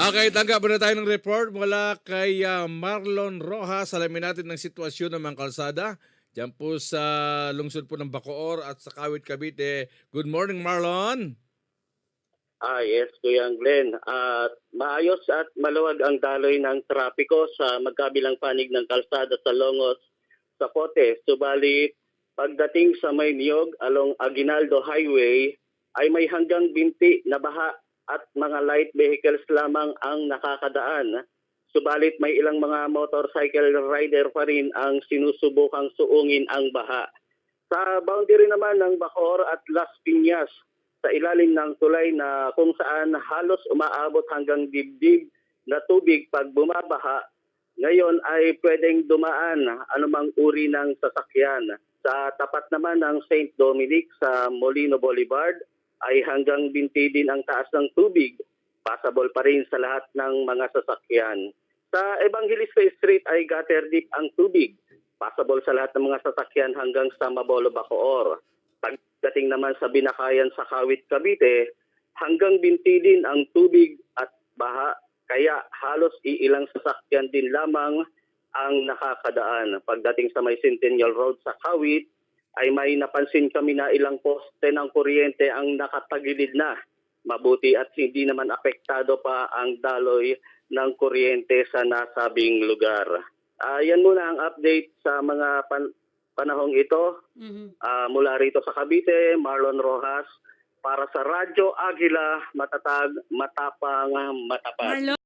Okay, tanggap muna tayo ng report mula kay Marlon Rojas. Alamin natin ng sitwasyon ng mga kalsada diyan po sa lungsod po ng Bacoor at sa Kawit, Cavite. Good morning, Marlon. Yes, Kuya Glenn. At maayos at maluwag ang daloy ng trapiko sa magkabilang panig ng kalsada sa Longos, sa Pote. Subalit, pagdating sa may niyog along Aguinaldo Highway, ay may hanggang binti na baha at mga light vehicles lamang ang nakakadaan. Subalit may ilang mga motorcycle rider pa rin ang sinusubukang suungin ang baha. Sa boundary naman ng Bacoor at Las Piñas, sa ilalim ng tulay na kung saan halos umaabot hanggang dibdib na tubig pag bumabaha, ngayon ay pwedeng dumaan anumang uri ng sasakyan. Sa tapat naman ng St. Dominic sa Molino Boulevard ay hanggang binti din ang taas ng tubig. Passable pa rin sa lahat ng mga sasakyan. Sa Evangelista Street ay gutter deep ang tubig. Passable sa lahat ng mga sasakyan hanggang sa Mabolo, Bacoor. Pagdating naman sa Binakayan sa Kawit, Cavite, hanggang binti din ang tubig at baha, kaya halos iilang sasakyan din lamang ang nakakadaan. Pagdating sa may Centennial Road sa Kawit, ay may napansin kami na ilang poste ng kuryente ang nakatagilid na. Mabuti at hindi naman apektado pa ang daloy ng kuryente sa nasabing lugar. Yan muna ang update sa mga panahong ito. Mula rito sa Cavite, Marlon Rojas, para sa Radyo Agila, matatag, matapang, matapat.